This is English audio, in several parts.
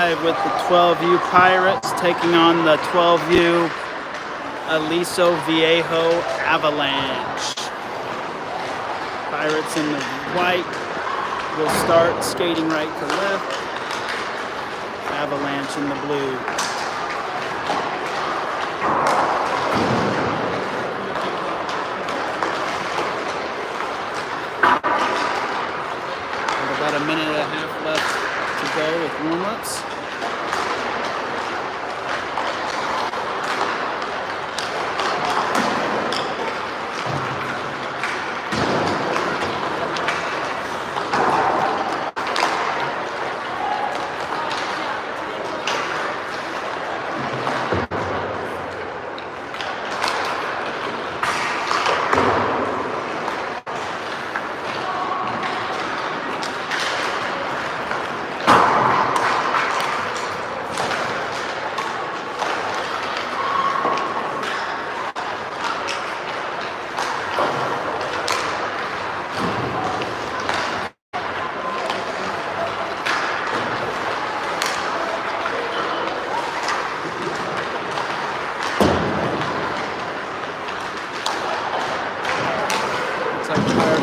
5 with the 12U Pirates taking on the 12U Aliso Viejo Avalanche. Pirates in the white will start skating right to left. Avalanche in the blue. About a minute and a half left to go with warm-ups.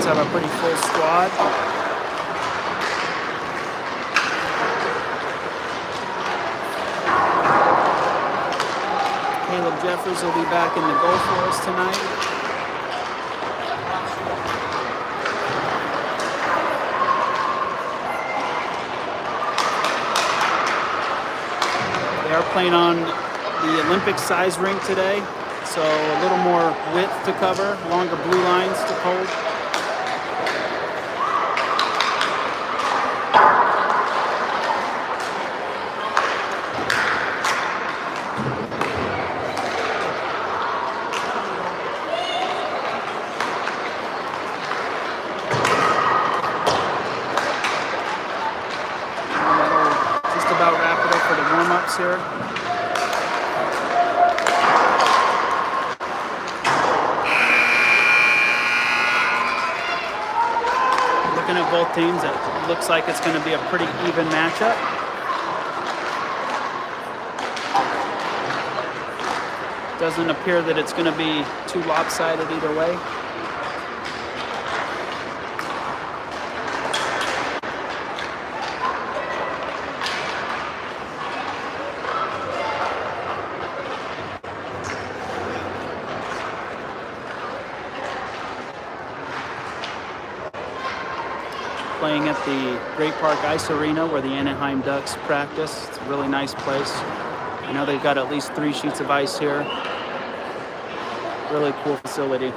Have a pretty full squad. Caleb Jeffers will be back in the goal for us tonight. They are playing on the Olympic size rink today, so a little more width to cover, longer blue lines to hold. Here. Looking at both teams, it looks like it's going to be a pretty even matchup. Doesn't appear that it's going to be too lopsided either way. Playing at the Great Park Ice Arena where the Anaheim Ducks practice. It's a really nice place. I know they've got at least 3 sheets of ice here. Really cool facility.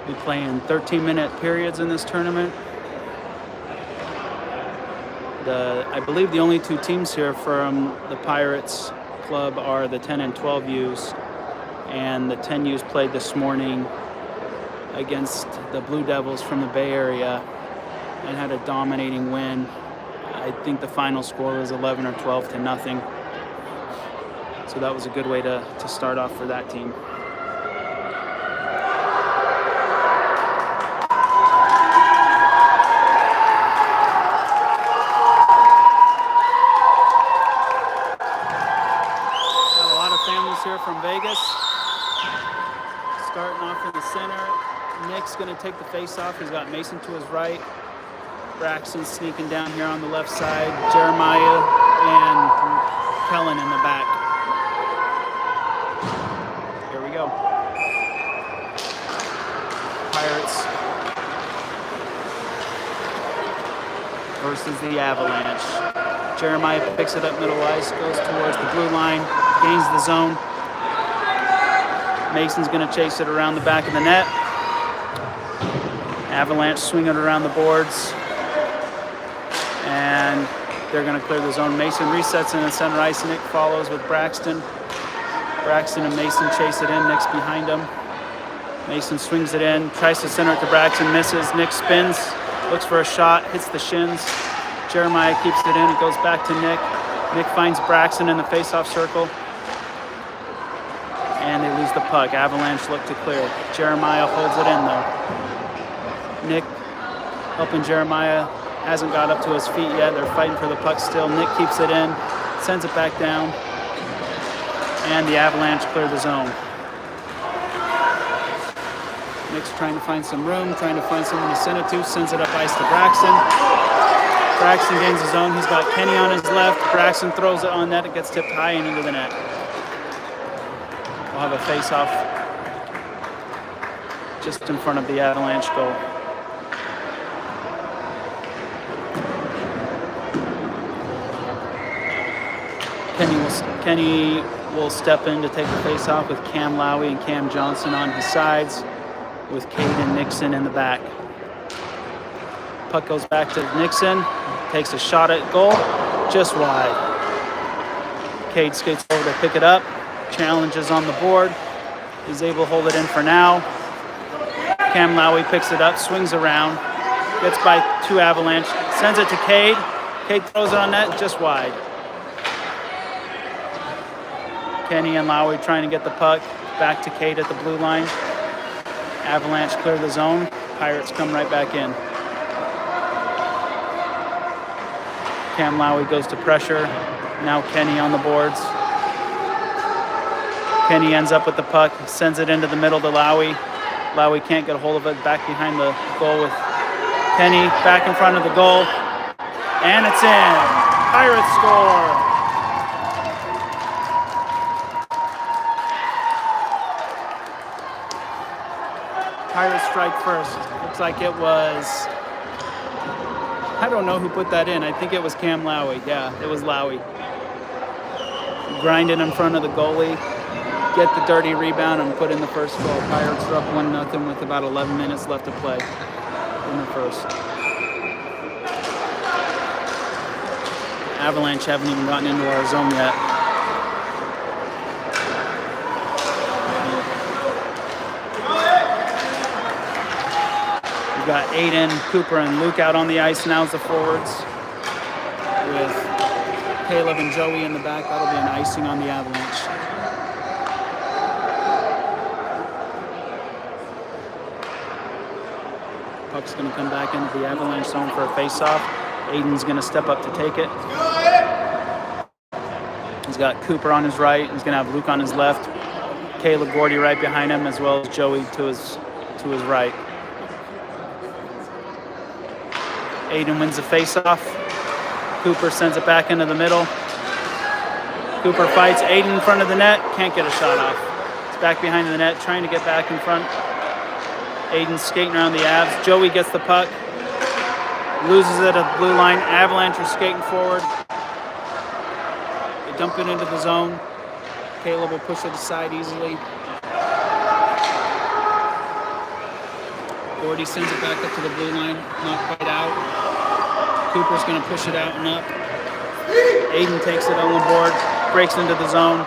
Be playing 13-minute periods in this tournament. I believe the only 2 teams here from the Pirates club are the 10 and 12 U's, and the 10 U's played this morning against the Blue Devils from the Bay Area and had a dominating win. I think the final score was 11 or 12 to nothing. So that was a good way to start off for that team. Here from Vegas, starting off in the center. Nick's going to take the face off. He's got Mason to his right. Braxton sneaking down here on the left side. Jeremiah and Kellen in the back. Here we go. Pirates versus the Avalanche. Jeremiah picks it up middle ice, goes towards the blue line, gains the zone. Mason's going to chase it around the back of the net. Avalanche swing it around the boards. And they're going to clear the zone. Mason resets in the center ice. Nick follows with Braxton. Braxton and Mason chase it in. Nick's behind them. Mason swings it in, tries to center it to Braxton, misses. Nick spins, looks for a shot, hits the shins. Jeremiah keeps it in. It goes back to Nick. Nick finds Braxton in the face-off circle. And they lose the puck. Avalanche look to clear. Jeremiah holds it in, though. Nick helping Jeremiah. Hasn't got up to his feet yet. They're fighting for the puck still. Nick keeps it in, sends it back down. And the Avalanche clear the zone. Nick's trying to find some room, trying to find someone to send it to. Sends it up ice to Braxton. Braxton gains his zone. He's got Kenny on his left. Braxton throws it on net. It gets tipped high and into the net. We'll have a face-off just in front of the Avalanche goal. Kenny will step in to take the face-off with Cam Lowy and Cam Johnson on his sides, with Caden Nixon in the back. Puck goes back to Nixon, takes a shot at goal, just wide. Cade skates over to pick it up, challenges on the board, is able to hold it in for now. Cam Lowy picks it up, swings around, gets by two Avalanche, sends it to Cade. Cade throws it on net, just wide. Kenny and Lowy trying to get the puck back to Cade at the blue line. Avalanche clear the zone. Pirates come right back in. Cam Lowy goes to pressure. Now Kenny on the boards. Kenny ends up with the puck, sends it into the middle to Lowy. Lowy can't get a hold of it. Back behind the goal with Kenny. Back in front of the goal. And it's in. Pirates score. Pirates strike first. Looks like it was, I don't know who put that in. I think it was Cam Lowy. Yeah, it was Lowy. Grind it in front of the goalie, get the dirty rebound, and put in the first goal. Pirates are up 1-0 with about 11 minutes left to play in the first. Avalanche haven't even gotten into our zone yet. We've got Aiden, Cooper, and Luke out on the ice now as the forwards, with Caleb and Joey in the back. That'll be an icing on the Avalanche. Puck's going to come back into the Avalanche zone for a face-off. Aiden's going to step up to take it. He's got Cooper on his right. He's going to have Luke on his left. Caleb Gordy right behind him, as well as Joey to his right. Aiden wins the face-off. Cooper sends it back into the middle. Cooper fights Aiden in front of the net. Can't get a shot off. It's back behind the net, trying to get back in front. Aiden's skating around the Avs. Joey gets the puck. Loses it at the blue line. Avalanche are skating forward. They dump it into the zone. Caleb will push it aside easily. Gordy sends it back up to the blue line. Not quite out. Cooper's going to push it out and up. Aiden takes it on the board. Breaks into the zone.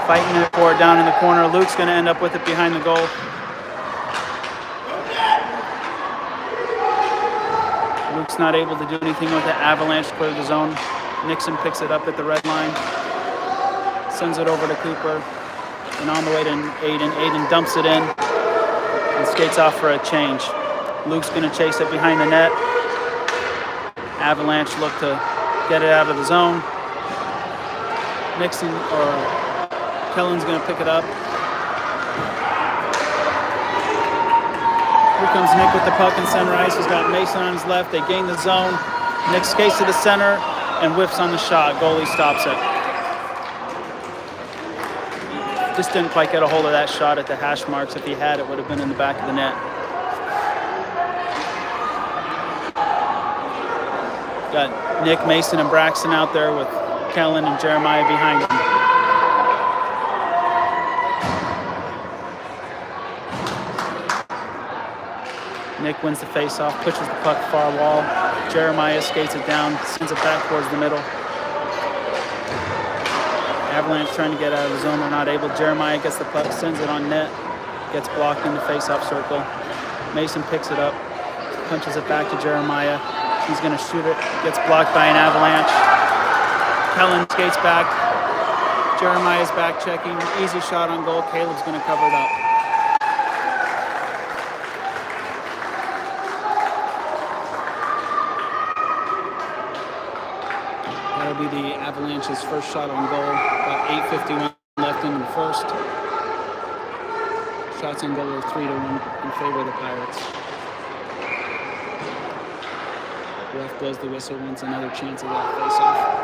Fighting it for it down in the corner. Luke's going to end up with it behind the goal. Luke's not able to do anything with it. Avalanche clear the zone. Nixon picks it up at the red line. Sends it over to Cooper. And on the way to Aiden. Aiden dumps it in and skates off for a change. Luke's going to chase it behind the net. Avalanche look to get it out of the zone. Nixon or Kellen's going to pick it up. Here comes Nick with the puck in center ice. He's got Mason on his left. They gain the zone. Nick skates to the center and whiffs on the shot. Goalie stops it. Just didn't quite get a hold of that shot at the hash marks. If he had, it would have been in the back of the net. Got Nick, Mason, and Braxton out there with Kellen and Jeremiah behind him. Nick wins the face-off, pushes the puck far wall. Jeremiah skates it down, sends it back towards the middle. Avalanche trying to get out of the zone. They're not able. Jeremiah gets the puck, sends it on net, gets blocked in the face-off circle. Mason picks it up, punches it back to Jeremiah. He's going to shoot it, gets blocked by an Avalanche. Kellen skates back. Jeremiah's back checking. Easy shot on goal. Caleb's going to cover it up. That'll be the Avalanche's first shot on goal. About 8:51 left in the first. Shots on goal are 3-1 in favor of the Pirates. Ref blows the whistle, wants another chance of that face-off.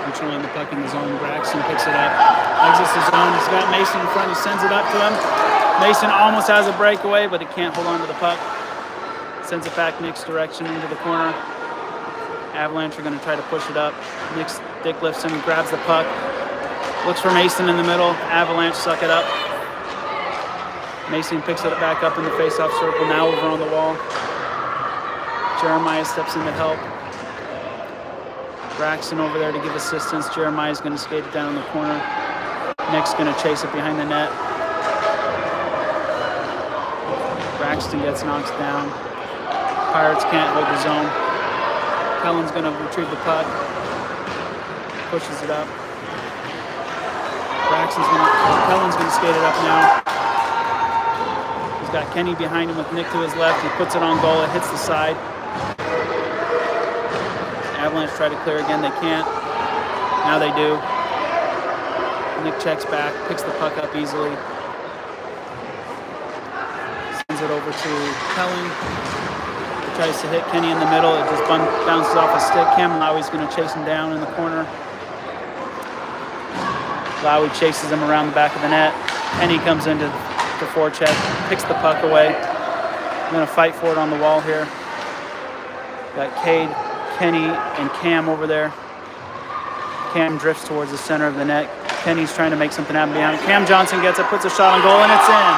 Controlling the puck in the zone. Braxton picks it up, exits the zone. He's got Mason in front. He sends it up to him. Mason almost has a breakaway, but he can't hold on to the puck. Sends it back Nick's direction into the corner. Avalanche are going to try to push it up. Nick's stick lifts him, grabs the puck, looks for Mason in the middle. Avalanche suck it up. Mason picks it back up in the face-off circle. Now over on the wall. Jeremiah steps in to help. Braxton over there to give assistance. Jeremiah's going to skate it down in the corner. Nick's going to chase it behind the net. Braxton gets knocked down. Pirates can't hold the zone. Kellen's going to retrieve the puck. Pushes it up. Kellen's going to skate it up now. He's got Kenny behind him with Nick to his left. He puts it on goal. It hits the side. Avalanche try to clear again. They can't. Now they do. Nick checks back, picks the puck up easily. Sends it over to Kellen. He tries to hit Kenny in the middle. It just bounces off a stick. Cam Lowey's going to chase him down in the corner. Lowey chases him around the back of the net. Kenny comes into the forecheck, picks the puck away. I'm going to fight for it on the wall here. Got Cade, Kenny, and Cam over there. Cam drifts towards the center of the net. Kenny's trying to make something happen behind him. Cam Johnson gets it, puts a shot on goal, and it's in.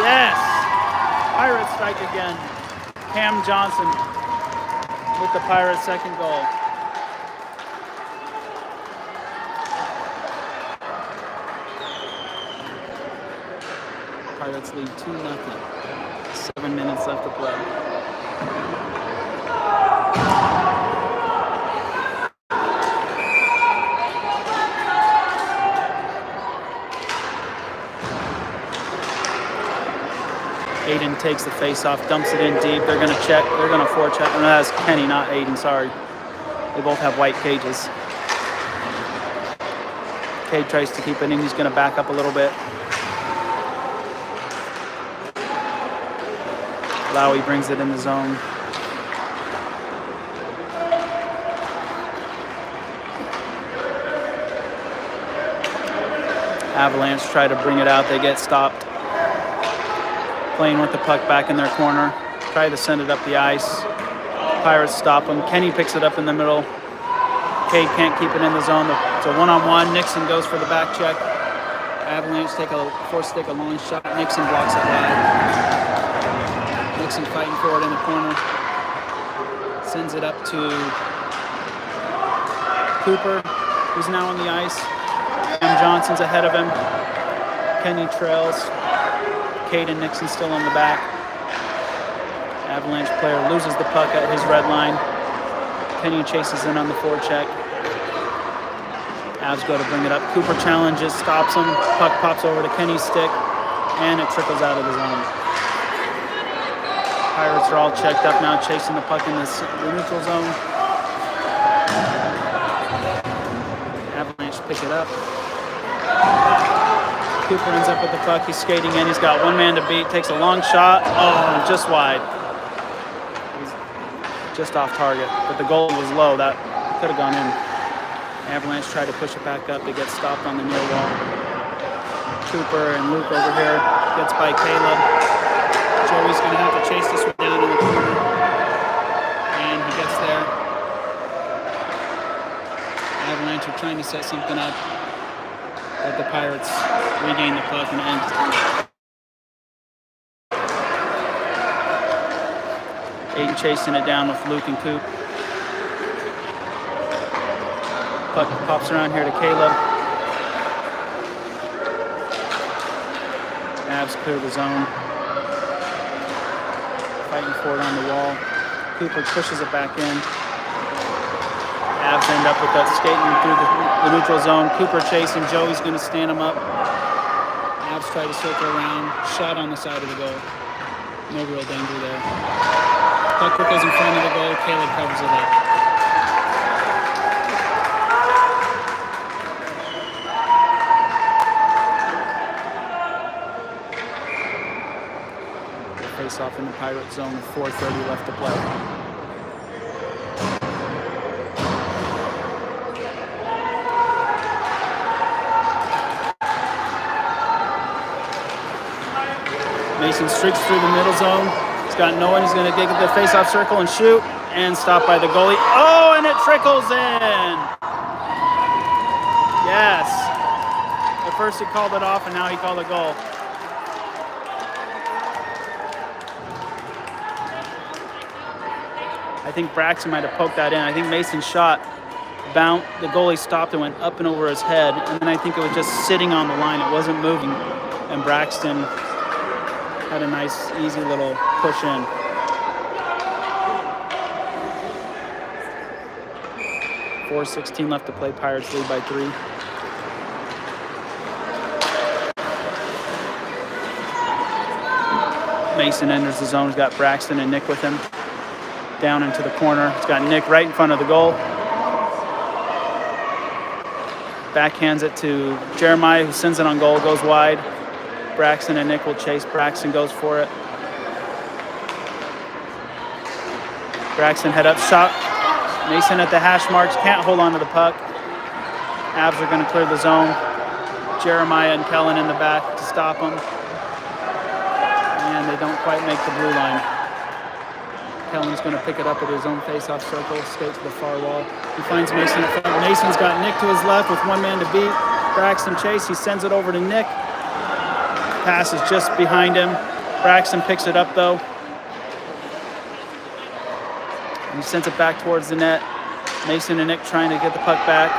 Yes! Pirates strike again. Cam Johnson with the Pirates' second goal. Pirates lead 2-0. 7 minutes left to play. Aiden takes the face-off, dumps it in deep. They're going to check. They're going to forecheck. No, that's Kenny, not Aiden. Sorry. They both have white cages. Cade tries to keep it in. He's going to back up a little bit. Lowey brings it in the zone. Avalanche try to bring it out. They get stopped. Playing with the puck back in their corner. Try to send it up the ice. Pirates stop him. Kenny picks it up in the middle. Cade can't keep it in the zone. It's a one-on-one. Nixon goes for the back check. Avalanche stick a long shot. Nixon blocks it wide. Nixon fighting for it in the corner. Sends it up to Cooper, who's now on the ice. Cam Johnson's ahead of him. Kenny trails. Cade and Nixon still on the back. Avalanche player loses the puck at his red line. Kenny chases in on the forecheck. Avs go to bring it up. Cooper challenges, stops him. Puck pops over to Kenny's stick, and it trickles out of the zone. Pirates are all checked up now, chasing the puck in the neutral zone. Avalanche pick it up. Cooper ends up with the puck. He's skating in. He's got one man to beat. Takes a long shot. Oh, just wide. He's just off target. But the goal was low. That could have gone in. Avalanche tried to push it back up. They get stopped on the near wall. Cooper and Luke over here. Gets by Caleb. Joey's going to have to chase this one down in the corner. Avalanche are trying to set something up, but the Pirates regain the puck and end. Aiden chasing it down with Luke and Coop. Puck pops around here to Caleb. Avs clear the zone. Fighting for it on the wall. Cooper pushes it back in. Avs end up with that skating through the neutral zone. Cooper chasing. Joey's going to stand him up. Avs try to circle around. Shot on the side of the goal. No real danger there. Puck goes in front of the goal. Caleb covers it up. Face off in the Pirate zone with 4:30 left to play. Mason streaks through the middle zone. He's got no one. He's going to dig at the face-off circle and shoot, and stopped by the goalie. Oh, and it trickles in. Yes. At first he called it off, and now he called a goal. I think Braxton might have poked that in. I think Mason's shot bounced. The goalie stopped and went up and over his head, and then I think it was just sitting on the line. It wasn't moving, and Braxton had a nice, easy little push in. .4:16 left to play. Pirates lead by 3. Mason enters the zone. He's got Braxton and Nick with him. Down into the corner. He's got Nick right in front of the goal. Backhands it to Jeremiah, who sends it on goal, goes wide. Braxton and Nick will chase. Braxton goes for it. Braxton head up shot. Mason at the hash marks, can't hold on to the puck. Avs are going to clear the zone. Jeremiah and Kellen in the back to stop them. And they don't quite make the blue line. Kellen's going to pick it up at his own face-off circle, skate to the far wall. He finds Mason in front. Mason's got Nick to his left with one man to beat. Braxton chase. He sends it over to Nick. Pass is just behind him. Braxton picks it up, though. And he sends it back towards the net. Mason and Nick trying to get the puck back.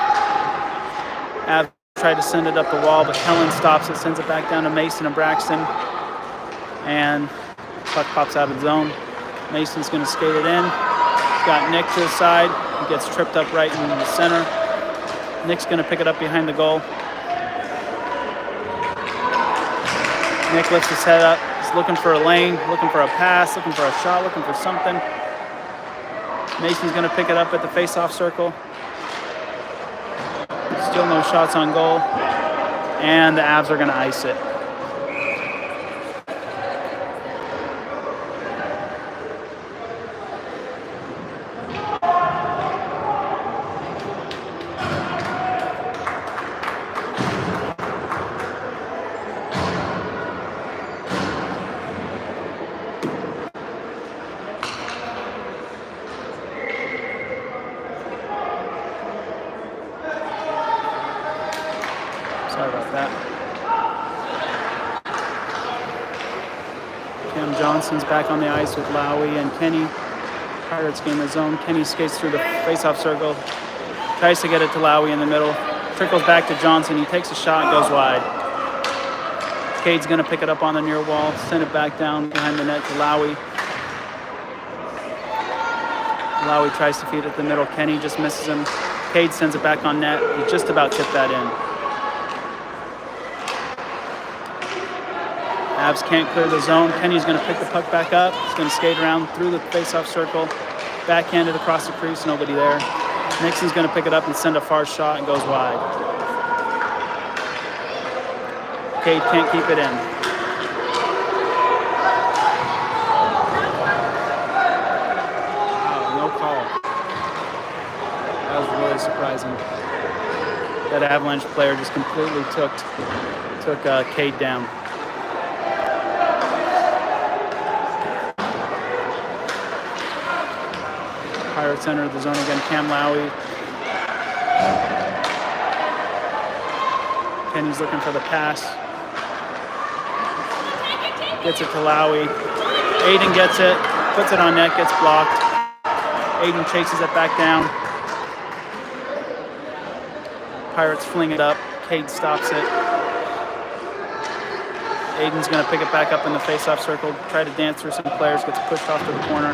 Av tried to send it up the wall, but Kellen stops it, sends it back down to Mason and Braxton. And puck pops out of the zone. Mason's going to skate it in. He's got Nick to his side. He gets tripped up right in the center. Nick's going to pick it up behind the goal. Nick lifts his head up. He's looking for a lane, looking for a pass, looking for a shot, looking for something. Mason's going to pick it up at the face-off circle. Still no shots on goal. And the Avs are going to ice it. Sorry about that. Cam Johnson's back on the ice with Lowy and Kenny. Pirates gain the zone. Kenny skates through the face-off circle. Tries to get it to Lowy in the middle. Trickles back to Johnson. He takes a shot, goes wide. Cade's going to pick it up on the near wall, send it back down behind the net to Lowy. Lowy tries to feed it to the middle. Kenny just misses him. Cade sends it back on net. He just about tipped that in. Avs can't clear the zone. Kenny's going to pick the puck back up. He's going to skate around through the face-off circle. Backhanded across the crease, nobody there. Nixon's going to pick it up and send a far shot and goes wide. Cade can't keep it in. Oh, no call. That was really surprising. That Avalanche player just completely took Cade down. Pirates enter the zone again. Cam Lowy Kenny's looking for the pass. Gets it to Lowy. Aiden gets it, puts it on net, gets blocked. Aiden chases it back down. Pirates fling it up. Cade stops it. Aiden's going to pick it back up in the face-off circle, try to dance through some players, gets pushed off to the corner.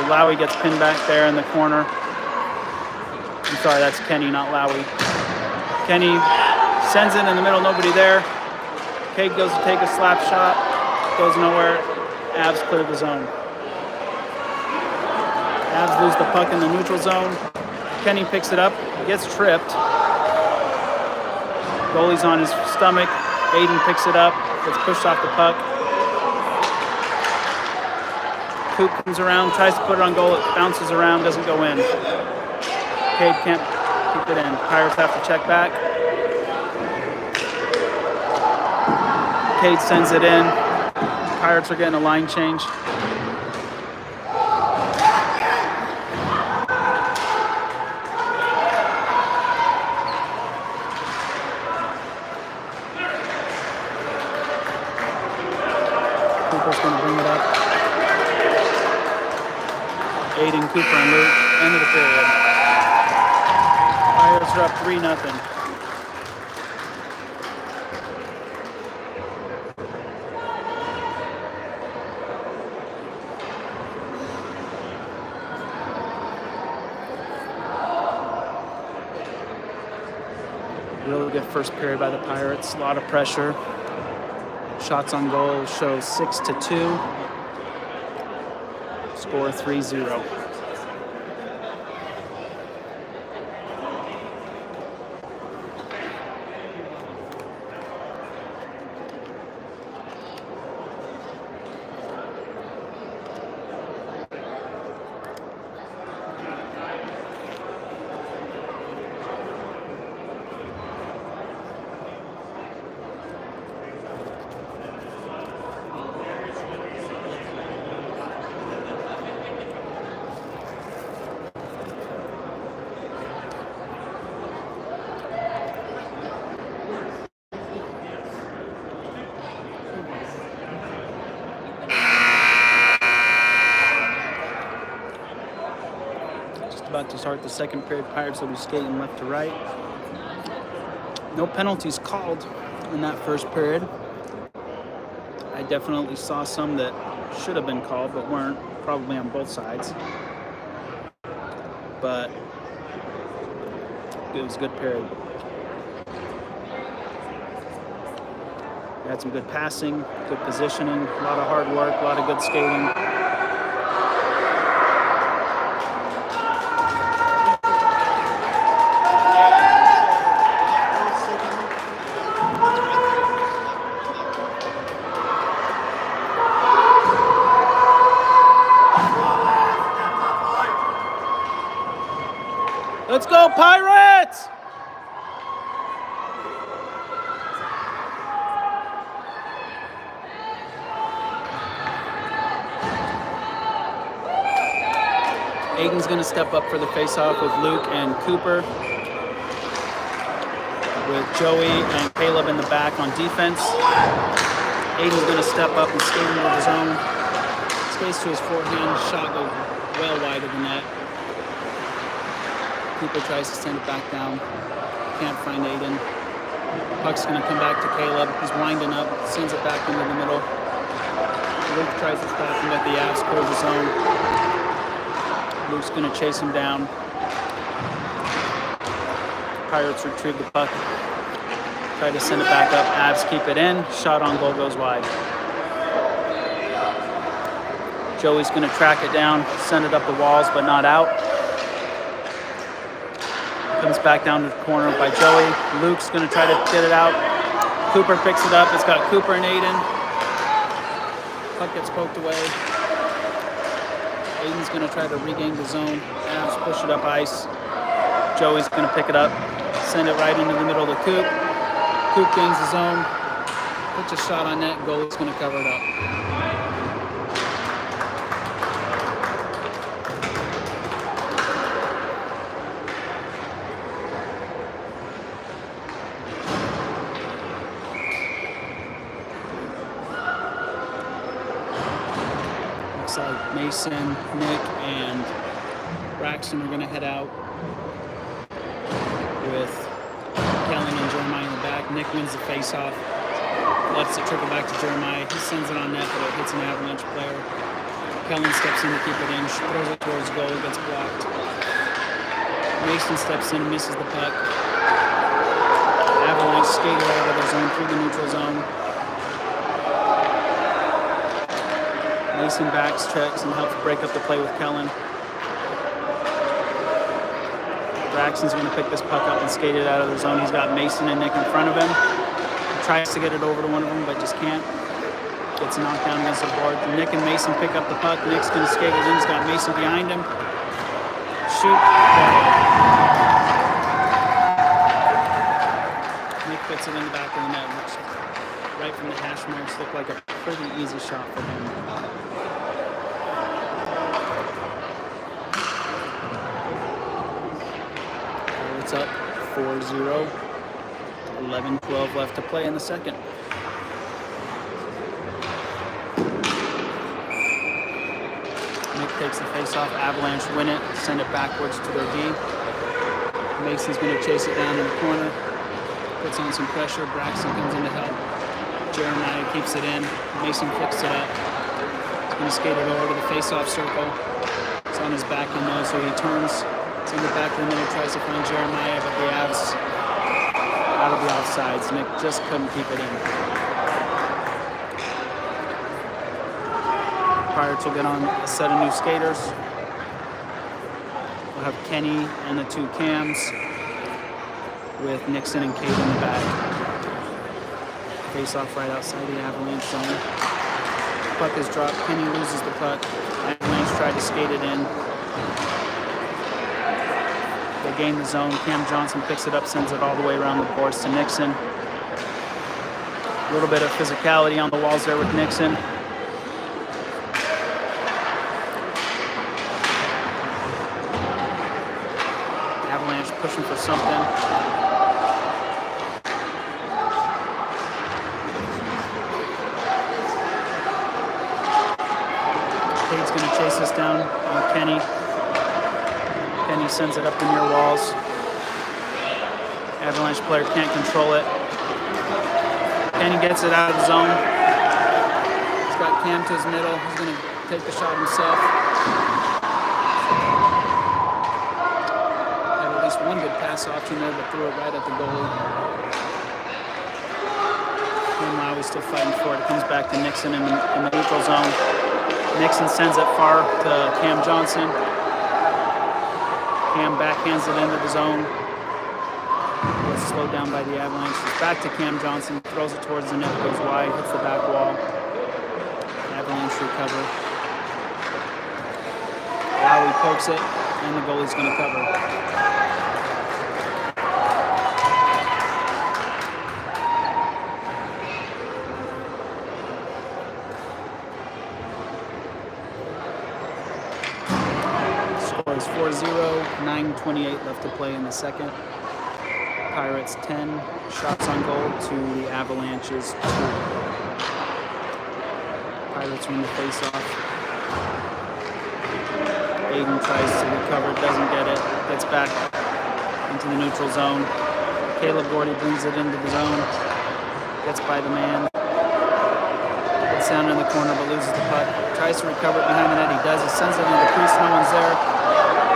Lowy gets pinned back there in the corner. I'm sorry, that's Kenny, not Lowy. Kenny sends it in the middle, nobody there. Cade goes to take a slap shot, goes nowhere. Avs clear the zone. Avs lose the puck in the neutral zone. Kenny picks it up, gets tripped. Goalie's on his stomach. Aiden picks it up, gets pushed off the puck. Coop comes around, tries to put it on goal. It bounces around, doesn't go in. Cade can't keep it in. Pirates have to check back. Cade sends it in. Pirates are getting a line change. Cooper's going to bring it up. Aiden, Cooper, and Luke. End of the period. Pirates are up 3-0. Really good first period by the Pirates. A lot of pressure. Shots on goal show 6-2. Score 3-0. About to start the second period. Pirates will be skating left to right. No penalties called in that first period. I definitely saw some that should have been called but weren't, probably on both sides. But it was a good period. We had some good passing, good positioning, a lot of hard work, a lot of good skating. Let's go, Pirates! Aiden's going to step up for the face-off with Luke and Cooper, with Joey and Caleb in the back on defense. Aiden's going to step up and skate into the zone. Skates to his forehand, shot goes well wide of the net. Cooper tries to send it back down. Can't find Aiden. Puck's going to come back to Caleb. He's winding up, sends it back into the middle. Luke tries to stop him, but the Avs clear the zone. Luke's going to chase him down. Pirates retrieve the puck. Try to send it back up. Avs keep it in. Shot on goal goes wide. Joey's going to track it down, send it up the walls, but not out. Comes back down to the corner by Joey. Luke's going to try to get it out. Cooper picks it up. It's got Cooper and Aiden. Puck gets poked away. Aiden's going to try to regain the zone. Avs push it up ice. Joey's going to pick it up, send it right into the middle of the Coop. Coop gains the zone. Puts a shot on net. Goalie's going to cover it up. Looks like Mason, Nick, and Braxton are going to head out with Kellen and Jeremiah in the back. Nick wins the face-off, lets it trickle back to Jeremiah. He sends it on net, but it hits an Avalanche player. Kellen steps in to keep it in, throws it towards goal, gets blocked. Mason steps in and misses the puck. Avalanche skater out of their zone through the neutral zone. Mason backs, checks, and helps break up the play with Kellen. Braxton's going to pick this puck up and skate it out of the zone. He's got Mason and Nick in front of him. He tries to get it over to one of them, but just can't. Gets knocked down against the board. Nick and Mason pick up the puck. Nick's going to skate it in. He's got Mason behind him. Shoot. Nick puts it in the back of the net, which right from the hash marks looked like a pretty easy shot for him. It's up 4-0. 11-12 left to play in the second. Nick takes the face-off. Avalanche win it, send it backwards to their D. Mason's going to chase it down in the corner. Puts on some pressure. Braxton comes in to help. Jeremiah keeps it in. Mason picks it up. He's going to skate it over to the face-off circle. It's on his back end now, so he turns. It's in the back of the net, tries to find Jeremiah, but the Avs out of the offsides. Nick just couldn't keep it in. Pirates will get on a set of new skaters. We'll have Kenny and the two Cams with Nixon and Cade in the back. Face off right outside the Avalanche zone. Puck is dropped. Kenny loses the puck. Avalanche tried to skate it in. They gain the zone. Cam Johnson picks it up, sends it all the way around the boards to Nixon. A little bit of physicality on the walls there with Nixon. Avalanche pushing for something. Cade's going to chase this down on Kenny. Kenny sends it up the near walls. Avalanche player can't control it. Kenny gets it out of the zone. He's got Cam to his middle. He's going to take the shot himself. Had at least one good pass option there, but threw it right at the goalie. Meanwhile, he's still fighting for it. It comes back to Nixon in the neutral zone. Nixon sends it far to Cam Johnson. Cam backhands it into the zone. Gets slowed down by the Avalanche. It's back to Cam Johnson. Throws it towards the net. Goes wide. Hits the back wall. Avalanche recover. Lowry pokes it, and the goalie's going to cover. Is 4-0, 9:28 left to play in the second. Pirates 10 shots on goal to the Avalanche's 2. Pirates win the face-off. Aiden tries to recover, doesn't get it, gets back into the neutral zone. Caleb Gordy brings it into the zone, gets by the man. Gets down in the corner but loses the puck. Tries to recover it behind the net, he does. He sends it into the crease, no one's there.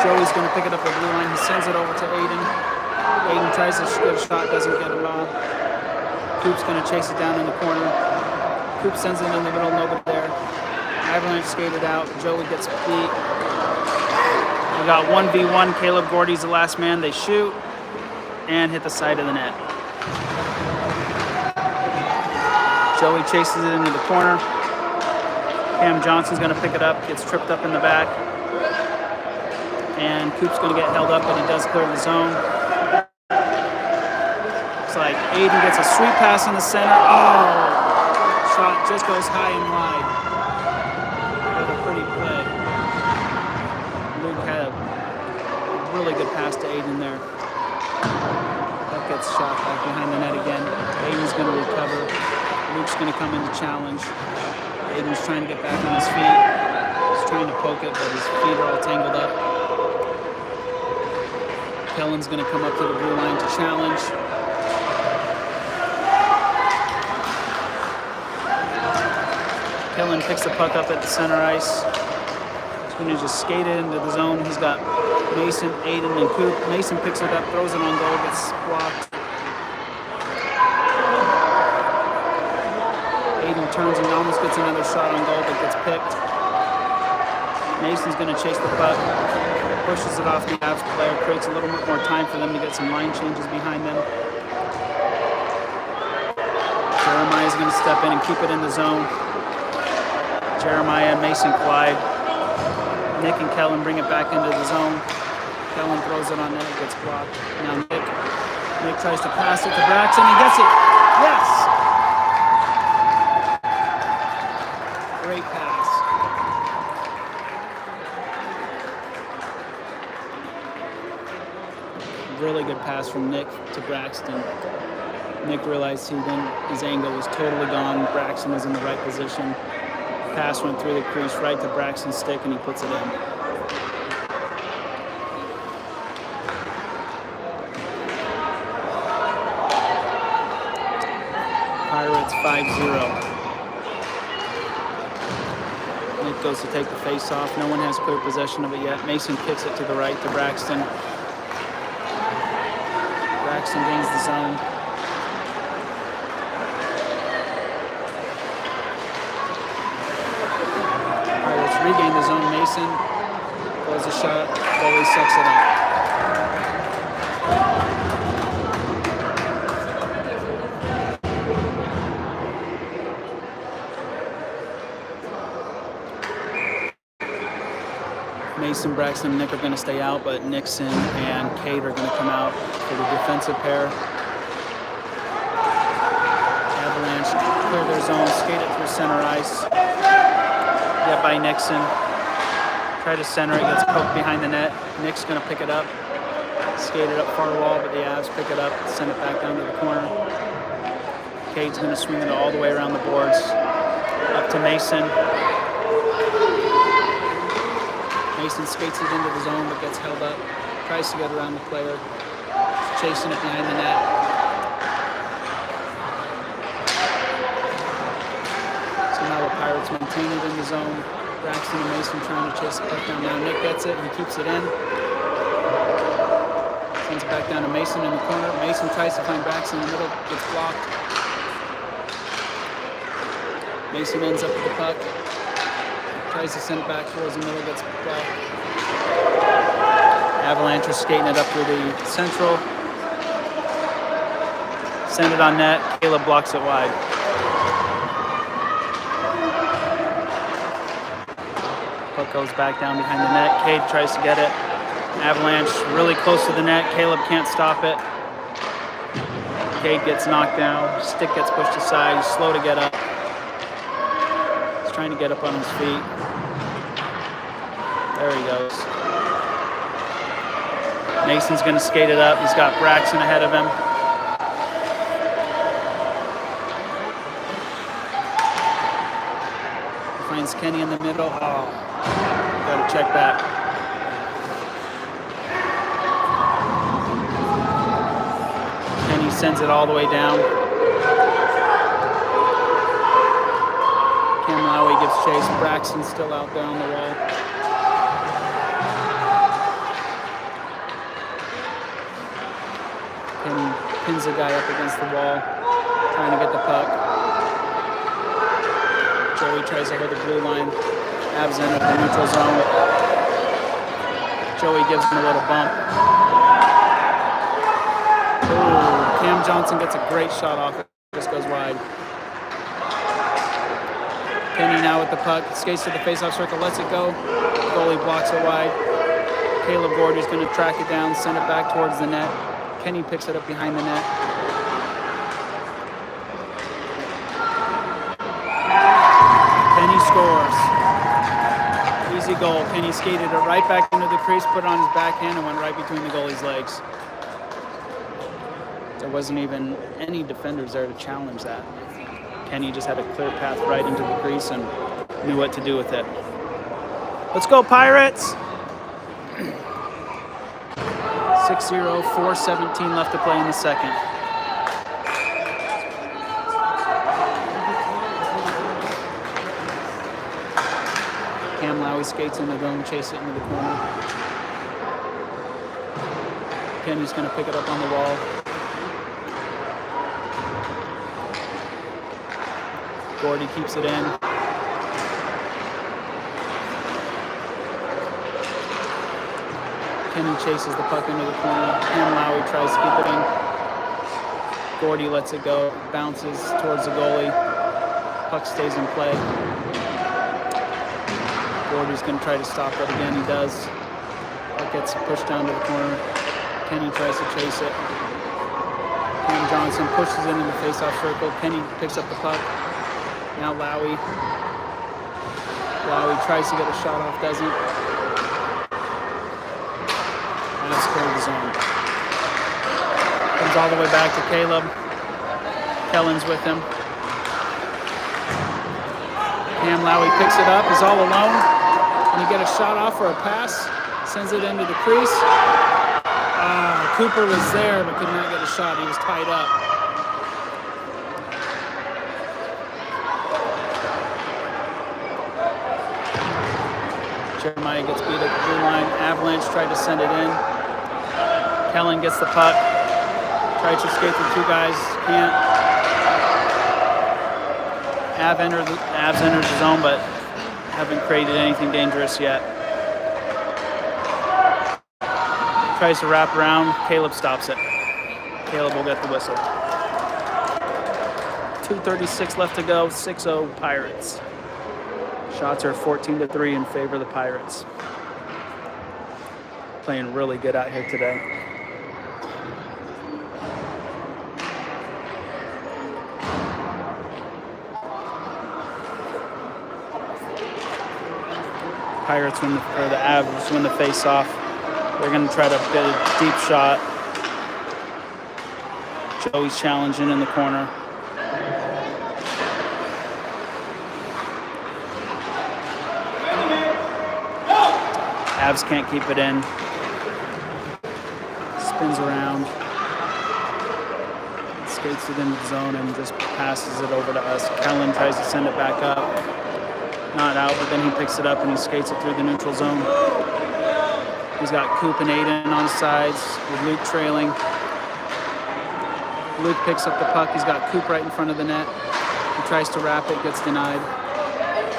Joey's going to pick it up the blue line. He sends it over to Aiden. Aiden tries to shoot a shot, doesn't get it off. Coop's going to chase it down in the corner. Coop sends it in the middle, nobody there. Avalanche skated out. Joey gets beat. We got 1v1. Caleb Gordy's the last man. They shoot and hit the side of the net. Joey chases it into the corner. Cam Johnson's going to pick it up. Gets tripped up in the back. And Coop's going to get held up, but he does clear the zone. Looks like Aiden gets a sweet pass in the center. Oh! Shot just goes high and wide. What a pretty play. Luke had a really good pass to Aiden there. That gets shot back behind the net again. Aiden's going to recover. Luke's going to come in to challenge. Aiden's trying to get back on his feet. trying to poke it, but his feet are all tangled up. Kellen's going to come up to the blue line to challenge. Kellen picks the puck up at the center ice. He's going to just skate it into the zone. He's got Mason, Aiden, and Coop. Mason picks it up, throws it on goal, gets blocked. Aiden turns and almost gets another shot on goal, but gets picked. Mason's going to chase the puck, pushes it off the Avs player, creates a little bit more time for them to get some line changes behind them. Jeremiah's going to step in and keep it in the zone. Jeremiah and Mason collide. Nick and Kellen bring it back into the zone. Kellen throws it on net, gets blocked. Now Nick tries to pass it to Braxton and gets it. Yes! Great pass. Really good pass from Nick to Braxton. Nick realized his angle was totally gone. Braxton was in the right position. Pass went through the crease right to Braxton's stick, and he puts it in. Pirates 5-0. Nick goes to take the face off. No one has clear possession of it yet. Mason kicks it to the right to Braxton. Braxton gains the zone. Regain the zone. Mason throws a shot. Goalie sucks it up. Mason, Braxton, and Nick are going to stay out, but Nixon and Kate are going to come out for the defensive pair. Avalanche clear their zone, skate it through center ice. Get by Nixon. Try to center it, gets poked behind the net. Nick's going to pick it up. Skate it up far wall, but the Avs pick it up, send it back down to the corner. Cade's going to swing it all the way around the boards. Up to Mason. Mason skates it into the zone, but gets held up. Tries to get around the player. Chasing it behind the net. Now the Pirates maintain it in the zone. Braxton and Mason trying to chase the puck down. Now Nick gets it and keeps it in. Sends it back down to Mason in the corner. Mason tries to find Braxton in the middle, gets blocked. Mason ends up with the puck. Tries to send it back towards the middle, gets blocked. Avalanche are skating it up through the central. Send it on net. Caleb blocks it wide. Puck goes back down behind the net. Cade tries to get it. Avalanche really close to the net. Caleb can't stop it. Cade gets knocked down. Stick gets pushed aside. He's slow to get up. He's trying to get up on his feet. There he goes. Mason's going to skate it up. He's got Braxton ahead of him. He finds Kenny in the middle. Oh, got to check that. Kenny sends it all the way down. Cam Lowry gives chase. Braxton's still out there on the wall. Kenny pins the guy up against the wall, trying to get the puck. Joey tries to hold the blue line. Avs in at the neutral zone. Joey gives him a little bump. Ooh, Cam Johnson gets a great shot off it. Just goes wide. Kenny now with the puck. Skates to the faceoff circle, lets it go. Goalie blocks it wide. Caleb Gordy's going to track it down, send it back towards the net. Kenny picks it up behind the net. Kenny scores. Easy goal. Kenny skated it right back into the crease, put it on his backhand, and went right between the goalie's legs. There wasn't even any defenders there to challenge that. Kenny just had a clear path right into the crease and knew what to do with it. Let's go, Pirates. 6-0, 4:17 left to play in the second. Cam Lowry skates in the zone, chase it into the corner. Kenny's going to pick it up on the wall. Gordy keeps it in. Kenny chases the puck into the corner. Cam Lowry tries to keep it in. Gordy lets it go, bounces towards the goalie. Puck stays in play. Gordy's going to try to stop it again. He does. Puck gets pushed down to the corner. Kenny tries to chase it. Cam Johnson pushes it into the face-off circle. Kenny picks up the puck. Now Lowry. Lowry tries to get a shot off, doesn't. That's cleared the zone. Comes all the way back to Caleb. Kellen's with him. Cam Lowry picks it up. He's all alone. Can he get a shot off or a pass? Sends it into the crease. Cooper was there but could not get a shot. He was tied up. Jeremiah gets beat at the blue line. Avalanche tried to send it in. Kellen gets the puck. Tried to skate the two guys. Can't. Avs entered the zone, but haven't created anything dangerous yet. Tries to wrap around. Caleb stops it. Caleb will get the whistle. 2:36 left to go. 6-0 Pirates. Shots are 14-3 in favor of the Pirates. Playing really good out here today. Pirates win the Avs win the face-off. They're going to try to get a deep shot. Joey's challenging in the corner. Avs can't keep it in. Spins around. Skates it into the zone and just passes it over to us. Kellen tries to send it back up. Not out, but then he picks it up and he skates it through the neutral zone. He's got Coop and Aiden on sides with Luke trailing. Luke picks up the puck. He's got Coop right in front of the net. He tries to wrap it, gets denied.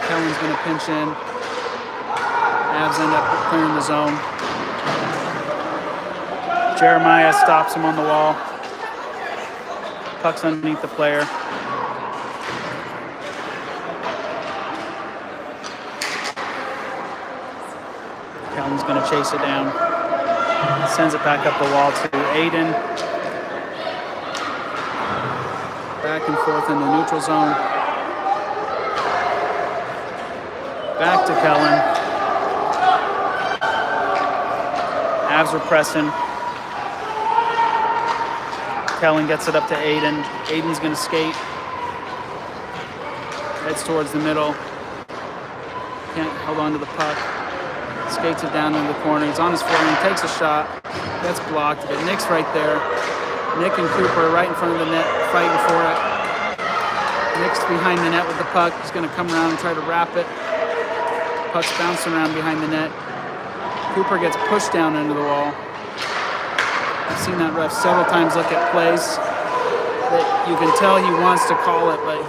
Kellen's going to pinch in. Avs end up clearing the zone. Jeremiah stops him on the wall. Puck's underneath the player. Kellen's going to chase it down. Sends it back up the wall to Aiden. Back and forth in the neutral zone. Back to Kellen. Avs are pressing. Kellen gets it up to Aiden. Aiden's going to skate. Heads towards the middle. Can't hold on to the puck. Skates it down into the corner. He's on his forehand, takes a shot. Gets blocked, but Nick's right there. Nick and Cooper right in front of the net, fighting for it. Nick's behind the net with the puck. He's going to come around and try to wrap it. Puck's bouncing around behind the net. Cooper gets pushed down into the wall. I've seen that ref several times look at plays that you can tell he wants to call it, but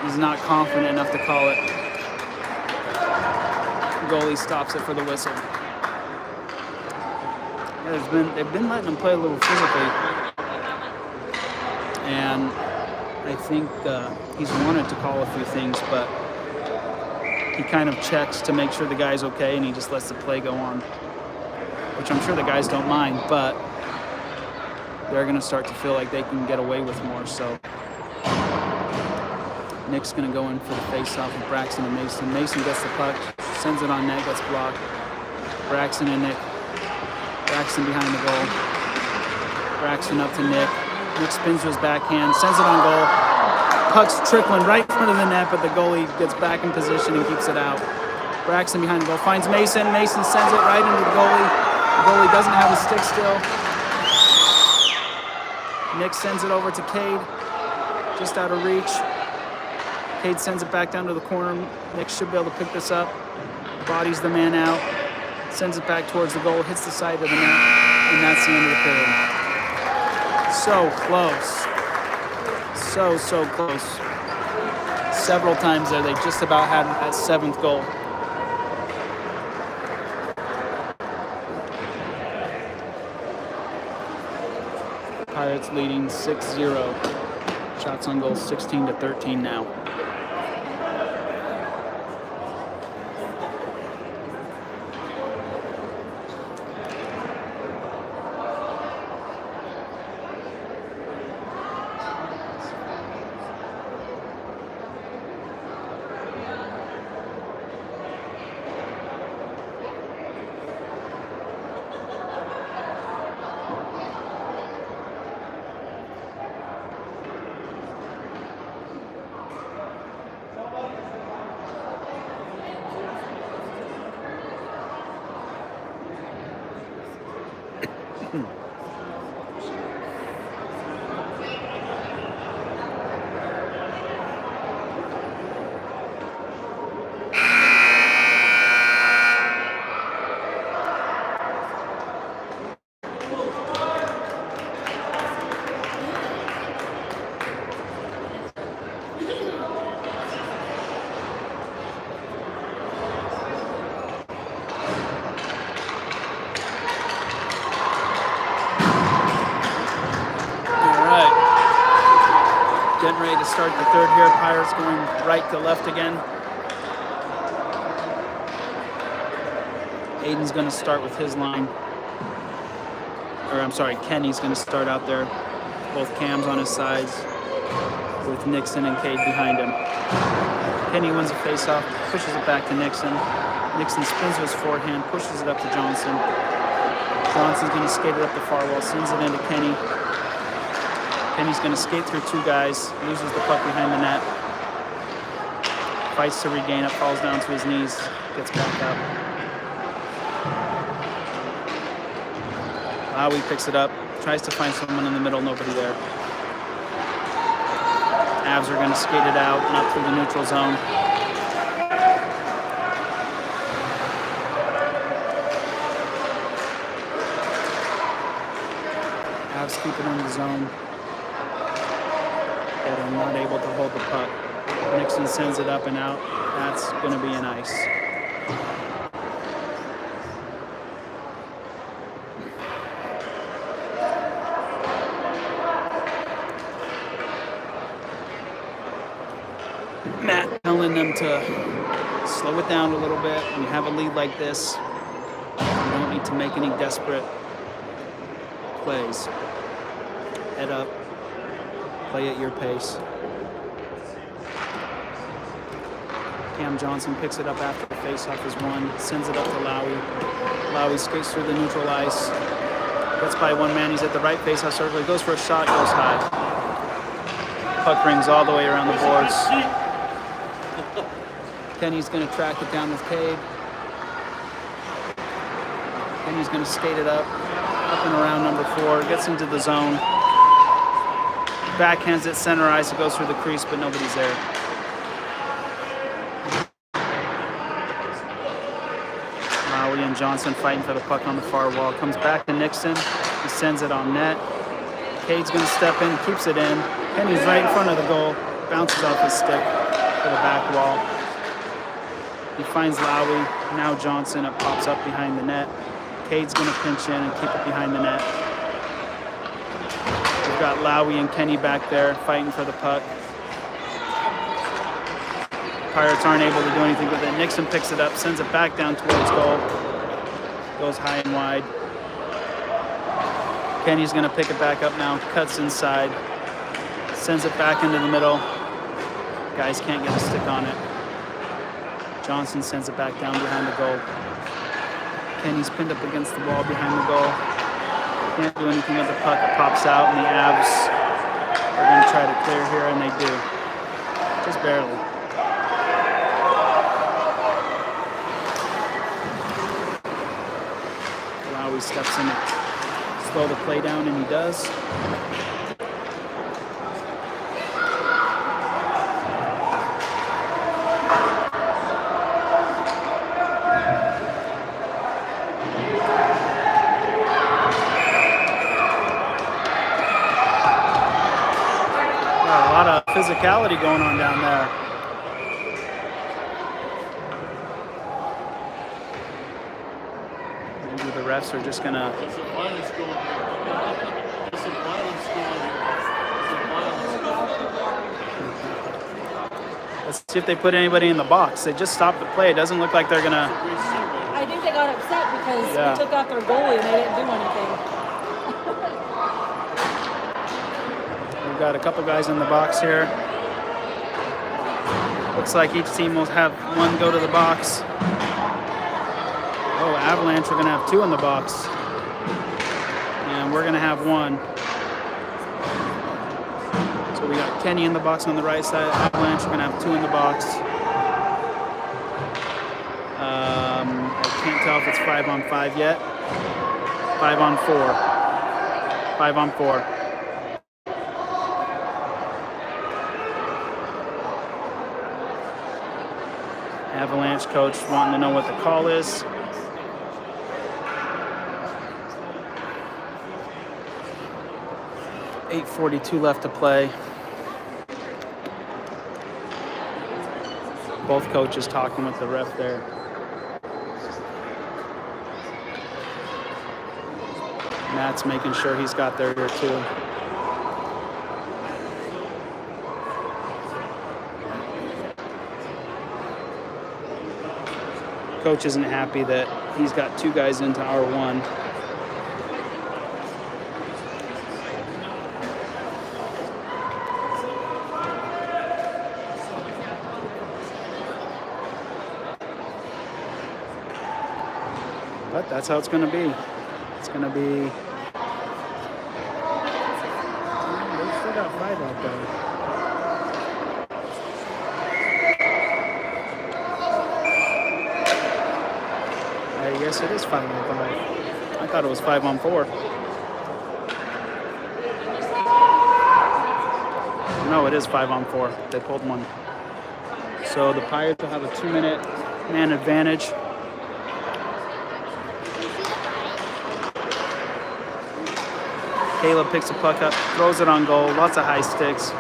he's not confident enough to call it. Goalie stops it for the whistle. Yeah, they've been letting him play a little physically, and I think he's wanted to call a few things, but he kind of checks to make sure the guy's okay, and he just lets the play go on, which I'm sure the guys don't mind, but they're going to start to feel like they can get away with more. So Nick's going to go in for the face-off with Braxton and Mason. Mason gets the puck, sends it on net, gets blocked. Braxton and Nick. Braxton behind the goal. Braxton up to Nick. Nick spins to his backhand, sends it on goal. puck's trickling right in front of the net, but the goalie gets back in position and keeps it out. Braxton behind the goal finds Mason. Mason sends it right into the goalie. The goalie doesn't have his stick still. Nick sends it over to Cade, just out of reach. Cade sends it back down to the corner. Nick should be able to pick this up. Bodies the man out. Sends it back towards the goal, hits the side of the net, and that's the end of the period. So close. So close. Several times there, they just about had that 7th goal. Pirates leading 6-0. Shots on goal 16-13 now. Getting ready to start the third here. Pirates going right to left again. Aiden's going to start with his line. Or I'm sorry, Kenny's going to start out there. Both Cams on his sides with Nixon and Cade behind him. Kenny wins the faceoff, pushes it back to Nixon. Nixon spins with his forehand, pushes it up to Johnson. Johnson's going to skate it up the far wall, sends it into Kenny. Kenny's going to skate through 2 guys, loses the puck behind the net. Fights to regain it, falls down to his knees, gets back up. Lowy picks it up, tries to find someone in the middle, nobody there. Avs are going to skate it out and up through the neutral zone. Avs keep it in the zone. But I'm not able to hold the puck. Nixon sends it up and out. That's going to be an ice. Matt telling them to slow it down a little bit. When you have a lead like this, you don't need to make any desperate plays. Head up. Play at your pace. Cam Johnson picks it up after the faceoff is won, sends it up to Lowy. Lowy skates through the neutral ice, gets by one man. He's at the right faceoff circle. He goes for a shot, goes high. Puck rings all the way around the boards. Kenny's going to track it down with Cade. Kenny's going to skate it up and around number 4, gets into the zone. Backhands it center ice. It goes through the crease, but nobody's there. Lowy and Johnson fighting for the puck on the far wall. Comes back to Nixon. He sends it on net. Cade's going to step in, keeps it in. Kenny's right in front of the goal. Bounces off his stick to the back wall. He finds Lowy. Now Johnson. It pops up behind the net. Cade's going to pinch in and keep it behind the net. We've got Lowy and Kenny back there fighting for the puck. Pirates aren't able to do anything with it. Nixon picks it up, sends it back down towards goal. Goes high and wide. Kenny's going to pick it back up now, cuts inside, sends it back into the middle. Guys can't get a stick on it. Johnson sends it back down behind the goal. Kenny's pinned up against the wall behind the goal. Can't do anything with the puck. It pops out, and the Avs are going to try to clear here, and they do. Just barely. Wow, he steps in to slow the play down, and he does. A lot of physicality going on down there. Maybe the refs are just gonna. There's some violence going on. There's some violence going on. Let's see if they put anybody in the box. They just stopped the play. It doesn't look like they're gonna. I think they got upset because we took out their goalie and they didn't do anything. We've got a couple guys in the box here. Looks like each team will have one go to the box. Oh, Avalanche are going to have two in the box. And we're going to have one. So we got Kenny in the box on the right side. Avalanche are going to have two in the box. I can't tell if it's 5-on-5 yet. 5-on-4. 5-on-4. Avalanche coach wanting to know what the call is. .8:42 left to play. Both coaches talking with the ref there. Matt's making sure he's got their ear too. Coach isn't happy that he's got two guys into R1. But that's how it's going to be. It's going to be... They still got 5 out there. I guess it is 5-on-5. I thought it was 5-on-4. No, it is 5-on-4. They pulled one. So the Pirates will have a 2-minute man advantage. Caleb picks a puck up, throws it on goal. Lots of high sticks.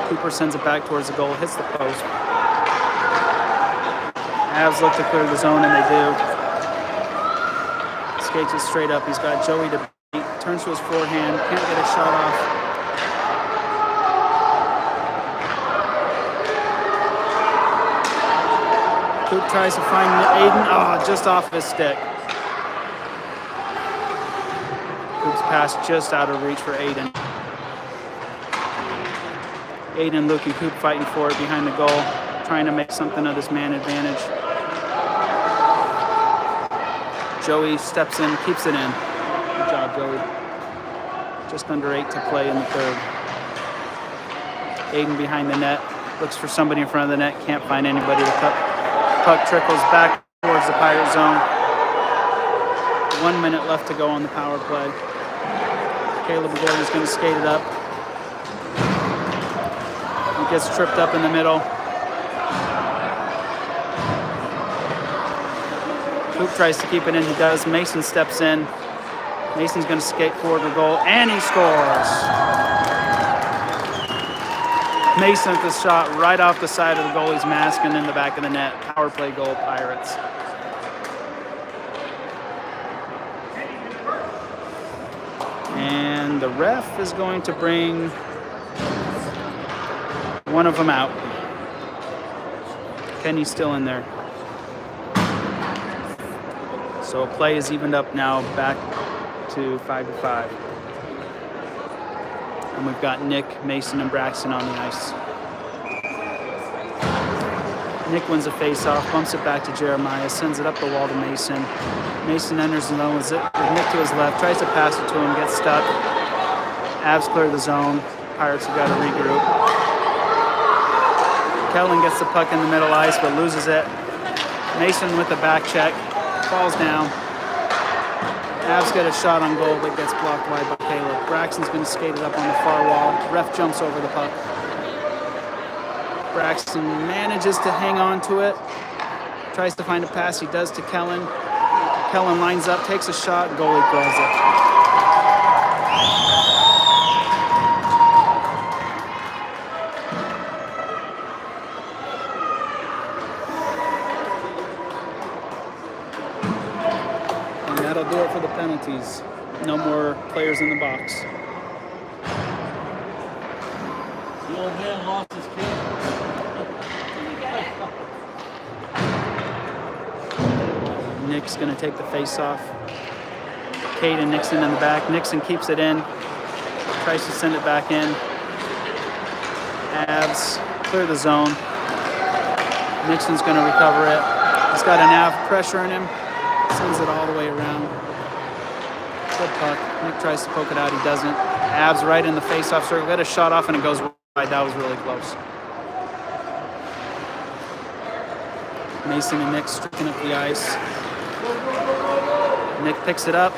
Cooper sends it back towards the goal, hits the post. Avs look to clear the zone, and they do. Skates it straight up. He's got Joey to beat. Turns to his forehand. Can't get a shot off. Coop tries to find Aiden. Oh, just off his stick. Coop's pass just out of reach for Aiden. Aiden, Luke, and Coop fighting for it behind the goal, trying to make something of this man advantage. Joey steps in, keeps it in. Good job, Joey. Just under 8 to play in the third. Aiden behind the net, looks for somebody in front of the net, can't find anybody to cut. Puck trickles back towards the Pirate zone. 1 minute left to go on the power play. Caleb Gordon's going to skate it up. He gets tripped up in the middle. Coop tries to keep it in, he does. Mason steps in. Mason's going to skate forward to goal, and he scores. Mason with the shot right off the side of the goalie's mask and in the back of the net. Power play goal, Pirates. And the ref is going to bring one of them out. Kenny's still in there. So play is evened up now, back to 5-5. And we've got Nick, Mason, and Braxton on the ice. Nick wins a face-off, bumps it back to Jeremiah, sends it up the wall to Mason. Mason enters the zone with Nick to his left, tries to pass it to him, gets stuck. Avs clear the zone. Pirates have got to regroup. Kellen gets the puck in the middle ice but loses it. Mason with the back check, falls down. Avs get a shot on goal but gets blocked wide by Caleb. Braxton's going to skate it up on the far wall. Ref jumps over the puck. Braxton manages to hang on to it. Tries to find a pass. He does to Kellen. Kellen lines up, takes a shot, goalie grabs it. And that'll do it for the penalties. No more players in the box. The old man lost his kid. Nick's going to take the face-off. Cade and Nixon in the back. Nixon keeps it in. Tries to send it back in. Avs clear the zone. Nixon's going to recover it. He's got an Av pressure in him. Sends it all the way around. Good puck. Nick tries to poke it out. He doesn't. Avs right in the face-off circle. Got a shot off and it goes wide. That was really close. Mason and Nick striking up the ice. Nick picks it up.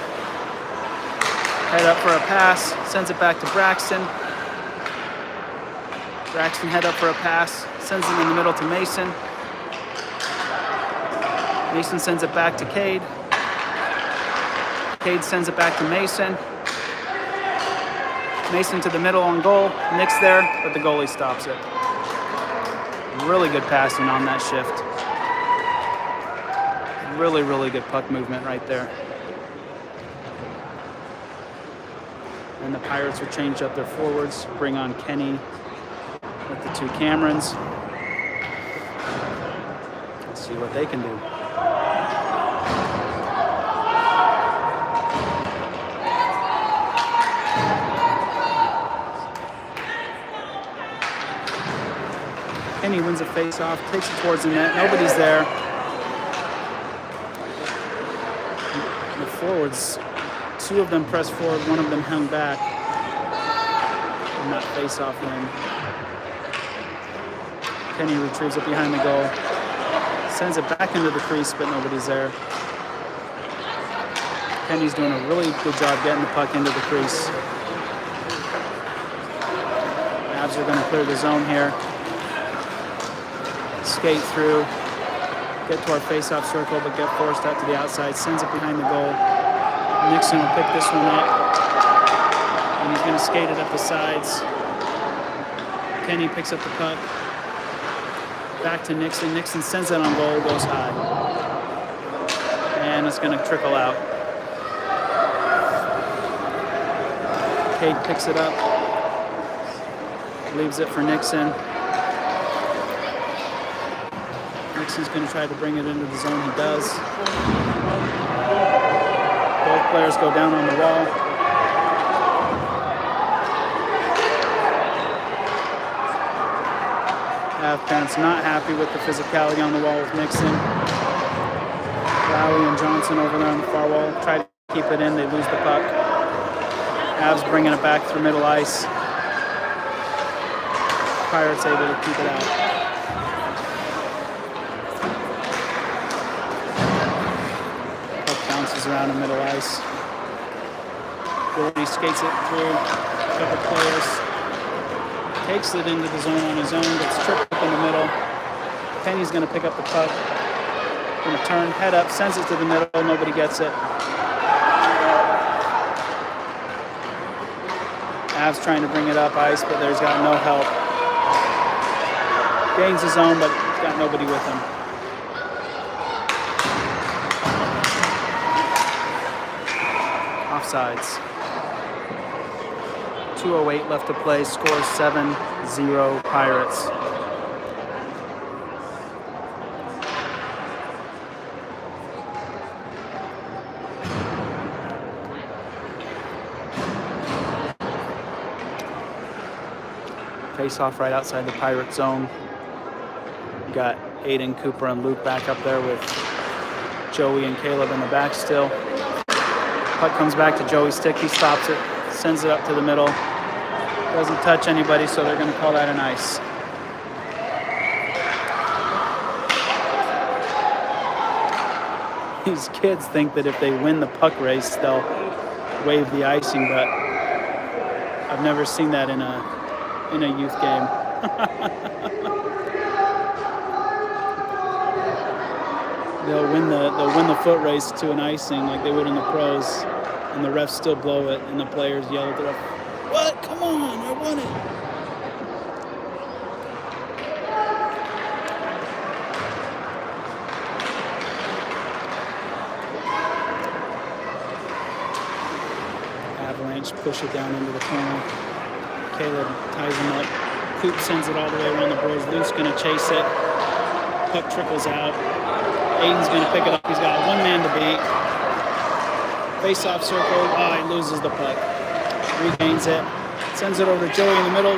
Head up for a pass. Sends it back to Braxton. Braxton head up for a pass. Sends it in the middle to Mason. Mason sends it back to Cade. Cade sends it back to Mason. Mason to the middle on goal. Nick's there, but the goalie stops it. Really good passing on that shift. Really, really good puck movement right there. And the Pirates will change up their forwards, bring on Kenny with the two Camerons. Let's see what they can do. Kenny wins a face-off, takes it towards the net. Nobody's there. The forwards, two of them pressed forward, one of them hung back. And that face-off win. Kenny retrieves it behind the goal. Sends it back into the crease, but nobody's there. Kenny's doing a really good job getting the puck into the crease. Avs are going to clear the zone here. Skate through, get to our face-off circle, but get forced out to the outside. Sends it behind the goal. Nixon will pick this one up, and he's going to skate it up the sides. Kenny picks up the puck. Back to Nixon. Nixon sends it on goal, goes high. And it's going to trickle out. Cade picks it up. Leaves it for Nixon. Nixon's going to try to bring it into the zone. He does. Both players go down on the wall. Parents not happy with the physicality on the wall with Nixon. Lowry and Johnson over there on the far wall try to keep it in. They lose the puck. Avs bringing it back through middle ice. Pirates able to keep it out. Around the middle ice. Gordy skates it through a couple players. Takes it into the zone on his own, gets tripped up in the middle. Penny's going to pick up the puck. Going to turn, head up, sends it to the middle. Nobody gets it. Avs trying to bring it up ice, but there's got no help. Gains his own, but got nobody with him. Offsides. 2:08 left to play. Score 7-0 Pirates. Face off right outside the Pirate zone. We got Aiden, Cooper, and Luke back up there with Joey and Caleb in the back still. Puck comes back to Joey's stick. He stops it, sends it up to the middle. Doesn't touch anybody, so they're going to call that an ice. these kids think that if they win the puck race, they'll waive the icing, but I've never seen that in a youth game. They'll win the foot race to an icing like they would in the pros, and the refs still blow it, and the players yell at the ref, "What? Come on, I won it." Avalanche push it down into the corner. Caleb ties him up. Coop sends it all the way around the boards. Luke's going to chase it. Puck trickles out. Aiden's going to pick it up. He's got one man to beat. Face-off circle. Oh, he loses the puck. Regains it. Sends it over to Joey in the middle.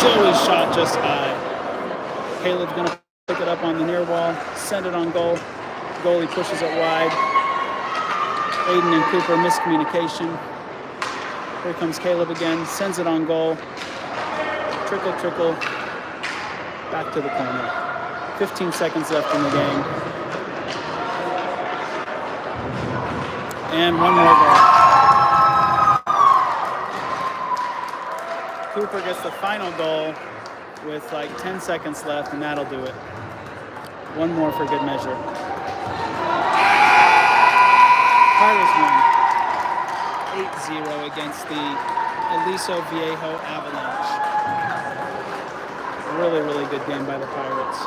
Joey's shot just high. Caleb's going to pick it up on the near wall. Send it on goal. Goalie pushes it wide. Aiden and Cooper miscommunication. Here comes Caleb again. Sends it on goal. Trickle, trickle. Back to the corner. 15 seconds left in the game. And one more goal. Cooper gets the final goal with like 10 seconds left, and that'll do it. One more for good measure. Pirates won 8-0 against the Aliso Viejo Avalanche. Really, really good game by the Pirates.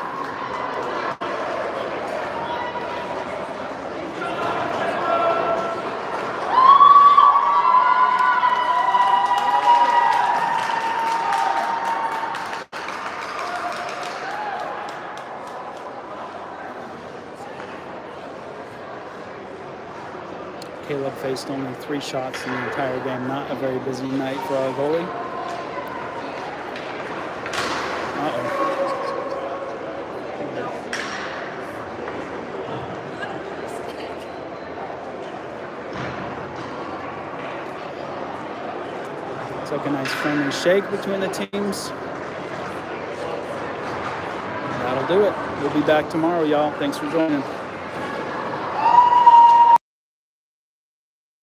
Caleb faced only 3 shots in the entire game. Not a very busy night for our goalie. Uh-oh. It's like a nice friendly shake between the teams. That'll do it. We'll be back tomorrow, y'all. Thanks for joining.